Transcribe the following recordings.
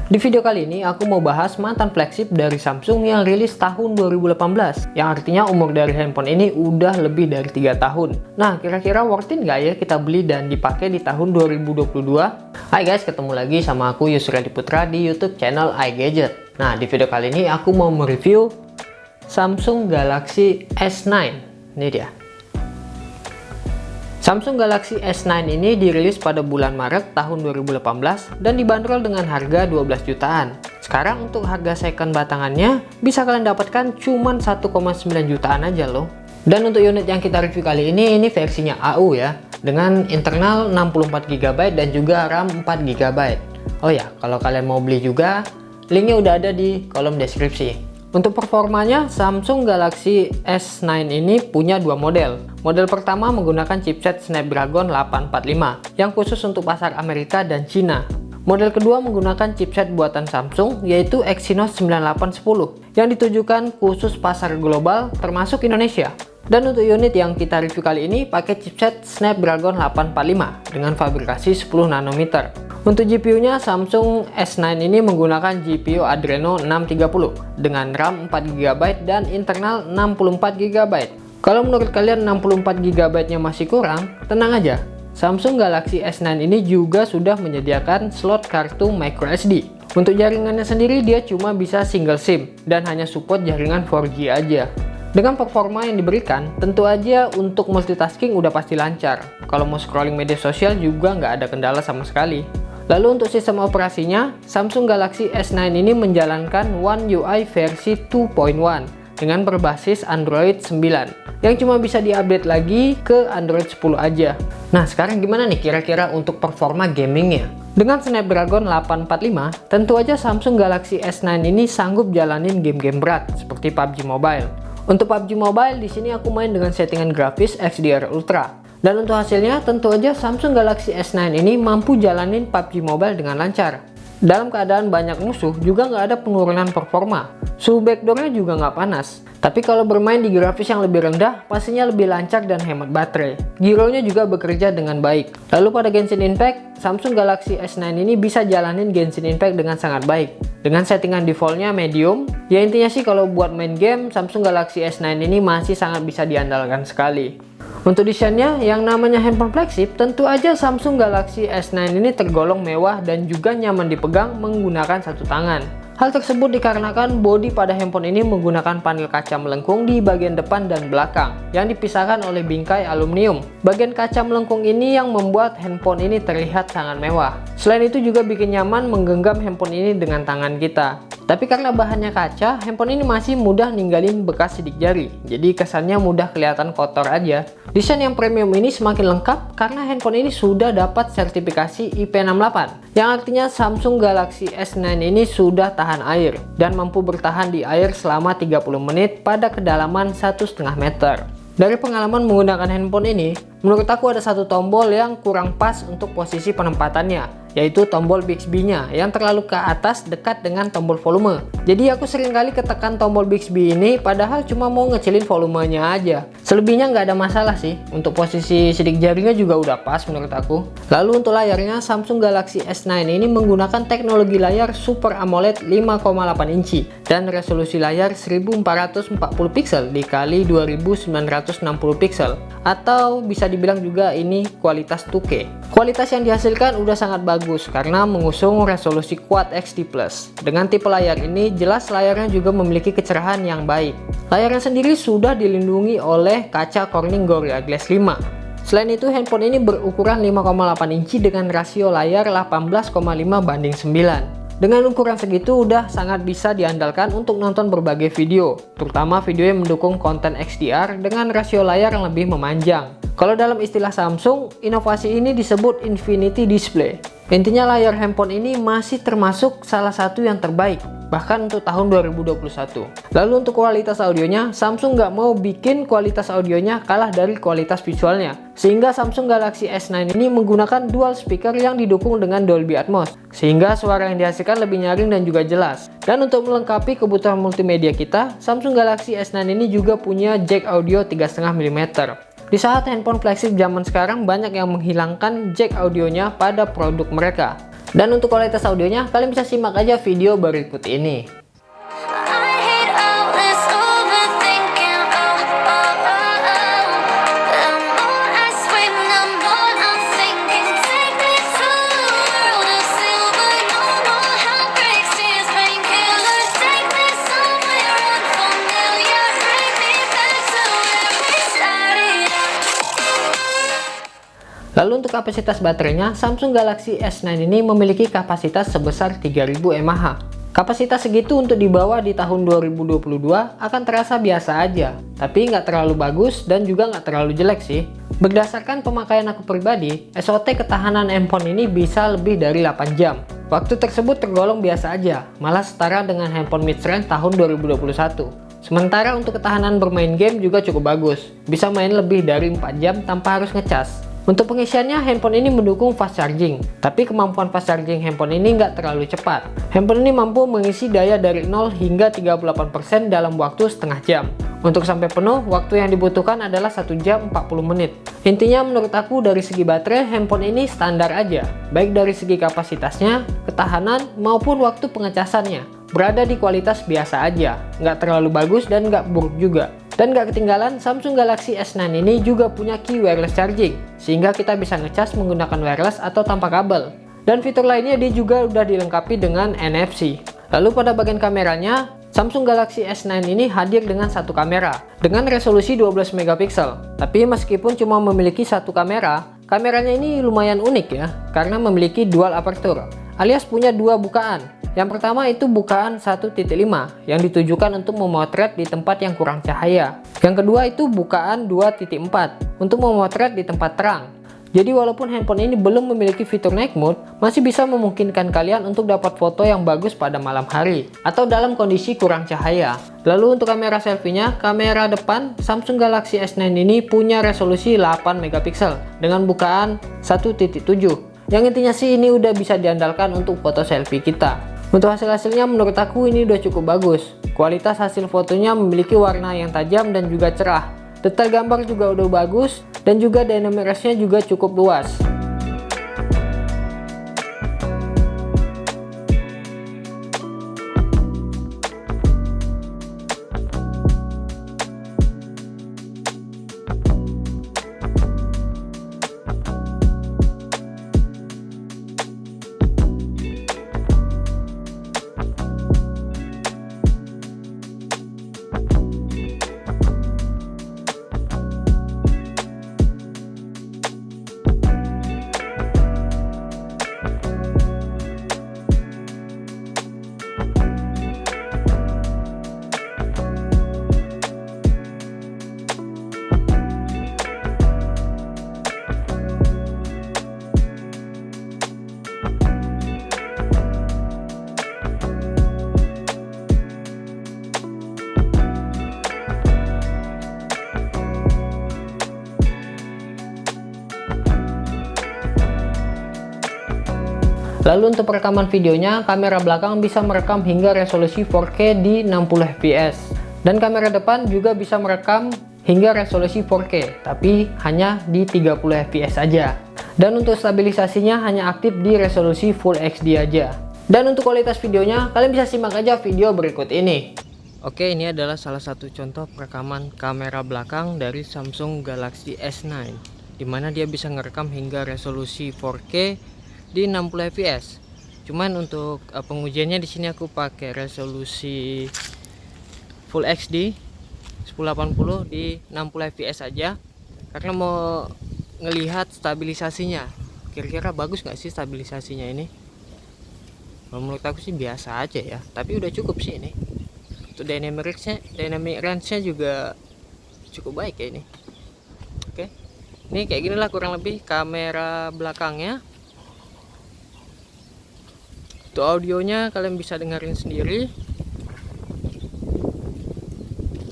Di video kali ini aku mau bahas mantan flagship dari Samsung yang rilis tahun 2018, yang artinya umur dari handphone ini udah lebih dari 3 tahun. Nah, kira-kira worth it nggak ya kita beli dan dipakai di tahun 2022? Hai guys, ketemu lagi sama aku Yusri Adiputra di YouTube channel iGadget. Nah, di video kali ini aku mau mereview Samsung Galaxy S9. Ini dia. Samsung Galaxy S9 ini dirilis pada bulan Maret tahun 2018 dan dibanderol dengan harga 12 jutaan. Sekarang untuk harga second batangannya bisa kalian dapatkan cuman 1,9 jutaan aja loh. Dan untuk unit yang kita review kali ini versinya AU ya, dengan internal 64 GB dan juga RAM 4 GB. Oh ya, kalau kalian mau beli juga, linknya udah ada di kolom deskripsi. Untuk performanya, Samsung Galaxy S9 ini punya dua model. Model pertama menggunakan chipset Snapdragon 845 yang khusus untuk pasar Amerika dan Cina. Model kedua menggunakan chipset buatan Samsung yaitu Exynos 9810 yang ditujukan khusus pasar global termasuk Indonesia. Dan untuk unit yang kita review kali ini pakai chipset Snapdragon 845 dengan fabrikasi 10 nanometer. Untuk GPU-nya, Samsung S9 ini menggunakan GPU Adreno 630 dengan RAM 4 GB dan internal 64 GB. Kalau menurut kalian 64 GB-nya masih kurang, tenang aja. Samsung Galaxy S9 ini juga sudah menyediakan slot kartu microSD. Untuk jaringannya sendiri dia cuma bisa single SIM dan hanya support jaringan 4G aja. Dengan performa yang diberikan, tentu aja untuk multitasking udah pasti lancar. Kalau mau scrolling media sosial juga nggak ada kendala sama sekali. Lalu untuk sistem operasinya, Samsung Galaxy S9 ini menjalankan One UI versi 2.1 dengan berbasis Android 9 yang cuma bisa diupdate lagi ke Android 10 aja. Nah, sekarang gimana nih kira-kira untuk performa gamingnya? Dengan Snapdragon 845, tentu aja Samsung Galaxy S9 ini sanggup jalanin game-game berat seperti PUBG Mobile. Untuk PUBG Mobile di sini aku main dengan settingan grafis XDR Ultra. Dan untuk hasilnya tentu aja Samsung Galaxy S9 ini mampu jalanin PUBG Mobile dengan lancar. Dalam keadaan banyak musuh juga nggak ada penurunan performa. Suhu backdoornya juga nggak panas. Tapi kalau bermain di grafis yang lebih rendah, pastinya lebih lancar dan hemat baterai. Gironya juga bekerja dengan baik. Lalu pada Genshin Impact, Samsung Galaxy S9 ini bisa jalanin Genshin Impact dengan sangat baik. Dengan settingan defaultnya medium, ya intinya sih kalau buat main game, Samsung Galaxy S9 ini masih sangat bisa diandalkan sekali. Untuk desainnya, yang namanya handphone flagship, tentu aja Samsung Galaxy S9 ini tergolong mewah dan juga nyaman dipegang menggunakan satu tangan. Hal tersebut dikarenakan bodi pada handphone ini menggunakan panel kaca melengkung di bagian depan dan belakang yang dipisahkan oleh bingkai aluminium. Bagian kaca melengkung ini yang membuat handphone ini terlihat sangat mewah. Selain itu juga bikin nyaman menggenggam handphone ini dengan tangan kita. Tapi karena bahannya kaca, handphone ini masih mudah ninggalin bekas sidik jari. Jadi kesannya mudah kelihatan kotor aja. Desain yang premium ini semakin lengkap karena handphone ini sudah dapat sertifikasi IP68. Yang artinya Samsung Galaxy S9 ini sudah tahan air dan mampu bertahan di air selama 30 menit pada kedalaman 1,5 meter. Dari pengalaman menggunakan handphone ini, menurut aku ada satu tombol yang kurang pas untuk posisi penempatannya, yaitu tombol Bixby-nya yang terlalu ke atas dekat dengan tombol volume. Jadi aku seringkali ketekan tombol Bixby ini padahal cuma mau ngecilin volumenya aja. Selebihnya nggak ada masalah sih, untuk posisi sidik jarinya juga udah pas menurut aku. Lalu untuk layarnya, Samsung Galaxy S9 ini menggunakan teknologi layar Super AMOLED 5,8 inci dan resolusi layar 1440 pixel dikali 2960 pixel, atau bisa dibilang juga ini kualitas 2K. Kualitas yang dihasilkan udah sangat bagus karena mengusung resolusi Quad XD+. Dengan tipe layar ini, jelas layarnya juga memiliki kecerahan yang baik. Layarnya sendiri sudah dilindungi oleh kaca Corning Gorilla Glass 5. Selain itu, handphone ini berukuran 5,8 inci dengan rasio layar 18,5:9. Dengan ukuran segitu udah sangat bisa diandalkan untuk nonton berbagai video, terutama video yang mendukung konten XDR dengan rasio layar yang lebih memanjang. Kalau dalam istilah Samsung, inovasi ini disebut Infinity Display. Intinya layar handphone ini masih termasuk salah satu yang terbaik, bahkan untuk tahun 2021. Lalu untuk kualitas audionya, Samsung nggak mau bikin kualitas audionya kalah dari kualitas visualnya. Sehingga Samsung Galaxy S9 ini menggunakan dual speaker yang didukung dengan Dolby Atmos, sehingga suara yang dihasilkan lebih nyaring dan juga jelas. Dan untuk melengkapi kebutuhan multimedia kita, Samsung Galaxy S9 ini juga punya jack audio 3,5 mm. Di saat handphone flagship zaman sekarang banyak yang menghilangkan jack audionya pada produk mereka. Dan untuk kualitas audionya, kalian bisa simak aja video berikut ini. Lalu untuk kapasitas baterainya, Samsung Galaxy S9 ini memiliki kapasitas sebesar 3000 mAh. Kapasitas segitu untuk dibawa di tahun 2022 akan terasa biasa aja, tapi nggak terlalu bagus dan juga nggak terlalu jelek sih. Berdasarkan pemakaian aku pribadi, SOT ketahanan handphone ini bisa lebih dari 8 jam. Waktu tersebut tergolong biasa aja, malah setara dengan handphone mid-range tahun 2021. Sementara untuk ketahanan bermain game juga cukup bagus, bisa main lebih dari 4 jam tanpa harus ngecas. Untuk pengisiannya, handphone ini mendukung fast charging, tapi kemampuan fast charging handphone ini nggak terlalu cepat. Handphone ini mampu mengisi daya dari 0 hingga 38% dalam waktu setengah jam. Untuk sampai penuh, waktu yang dibutuhkan adalah 1 jam 40 menit. Intinya menurut aku dari segi baterai, handphone ini standar aja, baik dari segi kapasitasnya, ketahanan, maupun waktu pengecasannya. Berada di kualitas biasa aja, nggak terlalu bagus dan nggak buruk juga. Dan gak ketinggalan, Samsung Galaxy S9 ini juga punya key wireless charging, sehingga kita bisa ngecas menggunakan wireless atau tanpa kabel. Dan fitur lainnya dia juga udah dilengkapi dengan NFC. Lalu pada bagian kameranya, Samsung Galaxy S9 ini hadir dengan satu kamera, dengan resolusi 12 megapiksel. Tapi meskipun cuma memiliki satu kamera, kameranya ini lumayan unik ya, karena memiliki dual aperture, alias punya dua bukaan. Yang pertama itu bukaan 1.5 yang ditujukan untuk memotret di tempat yang kurang cahaya. Yang kedua itu bukaan 2.4 untuk memotret di tempat terang. Jadi walaupun handphone ini belum memiliki fitur night mode, masih bisa memungkinkan kalian untuk dapat foto yang bagus pada malam hari atau dalam kondisi kurang cahaya. Lalu untuk kamera selfie-nya, kamera depan Samsung Galaxy S9 ini punya resolusi 8 megapiksel dengan bukaan 1.7. Yang intinya sih ini udah bisa diandalkan untuk foto selfie kita. Untuk hasil-hasilnya menurut aku ini udah cukup bagus. Kualitas hasil fotonya memiliki warna yang tajam dan juga cerah. Detail gambar juga udah bagus dan juga dynamic range-nya juga cukup luas. Lalu untuk perekaman videonya, kamera belakang bisa merekam hingga resolusi 4K di 60 fps. Dan kamera depan juga bisa merekam hingga resolusi 4K, tapi hanya di 30 fps aja. Dan untuk stabilisasinya hanya aktif di resolusi Full HD aja. Dan untuk kualitas videonya, kalian bisa simak aja video berikut ini. Oke, ini adalah salah satu contoh perekaman kamera belakang dari Samsung Galaxy S9, dimana dia bisa ngerekam hingga resolusi 4K di 60 fps. Cuman untuk pengujiannya di sini aku pakai resolusi Full HD 1080 di 60 fps aja, karena mau ngelihat stabilisasinya. Kira-kira bagus nggak sih stabilisasinya ini? Kalau menurut aku sih biasa aja ya, tapi udah cukup sih ini. Untuk dynamic range-nya juga cukup baik ya ini. Oke, ini kayak gini lah kurang lebih kamera belakangnya. Untuk audionya kalian bisa dengerin sendiri.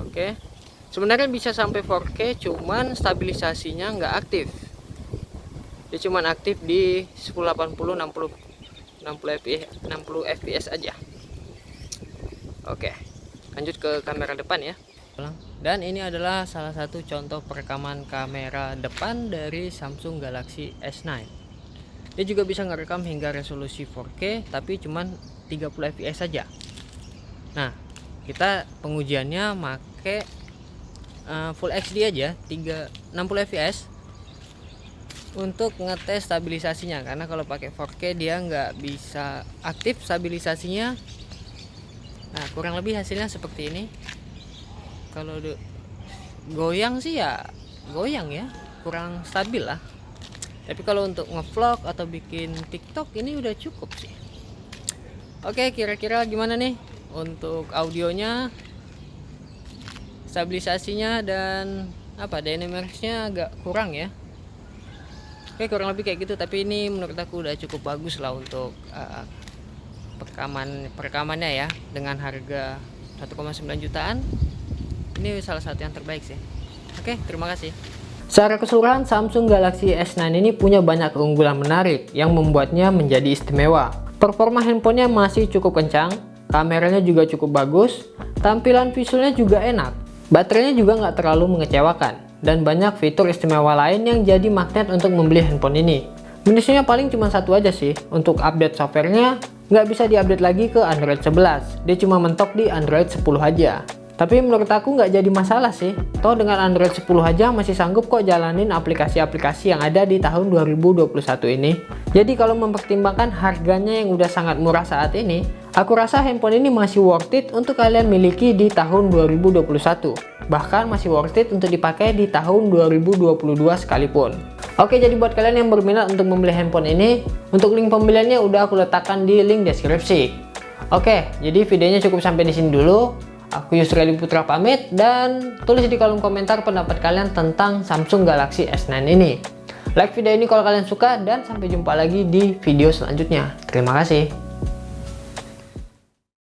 Oke, sebenarnya bisa sampai 4K, cuman stabilisasinya nggak aktif. Dia cuman aktif di 1080 60 fps aja. Oke, lanjut ke kamera depan ya. Dan ini adalah salah satu contoh perekaman kamera depan dari Samsung Galaxy S9. Dia juga bisa ngerekam hingga resolusi 4K tapi cuman 30 fps saja. Nah, kita pengujiannya make Full HD aja 60 fps untuk ngetes stabilisasinya, karena kalau pakai 4K dia nggak bisa aktif stabilisasinya. Nah, kurang lebih hasilnya seperti ini. Kalau goyang sih ya goyang ya, kurang stabil lah. Tapi kalau untuk ngevlog atau bikin TikTok ini udah cukup sih. Oke, kira-kira gimana nih untuk audionya, stabilisasinya, dan dynamicsnya agak kurang ya. Oke, kurang lebih kayak gitu. Tapi ini menurut aku udah cukup bagus lah untuk perekamannya ya. Dengan harga 1,9 jutaan, ini salah satu yang terbaik sih. Oke, terima kasih. Secara keseluruhan, Samsung Galaxy S9 ini punya banyak keunggulan menarik yang membuatnya menjadi istimewa. Performa handphonenya masih cukup kencang, kameranya juga cukup bagus, tampilan visualnya juga enak, baterainya juga nggak terlalu mengecewakan, dan banyak fitur istimewa lain yang jadi magnet untuk membeli handphone ini. Minusnya paling cuma satu aja sih, untuk update softwarenya nggak bisa diupdate lagi ke Android 11, dia cuma mentok di Android 10 aja. Tapi menurut aku nggak jadi masalah sih, toh dengan Android 10 aja masih sanggup kok jalanin aplikasi-aplikasi yang ada di tahun 2021 ini. Jadi kalau mempertimbangkan harganya yang udah sangat murah saat ini, aku rasa handphone ini masih worth it untuk kalian miliki di tahun 2021. Bahkan masih worth it untuk dipakai di tahun 2022 sekalipun. Oke, jadi buat kalian yang berminat untuk membeli handphone ini, untuk link pembeliannya udah aku letakkan di link deskripsi. Oke, jadi videonya cukup sampai di sini dulu. Aku Yusri Adi Putra pamit, dan tulis di kolom komentar pendapat kalian tentang Samsung Galaxy S9 ini. Like video ini kalau kalian suka, dan sampai jumpa lagi di video selanjutnya. Terima kasih.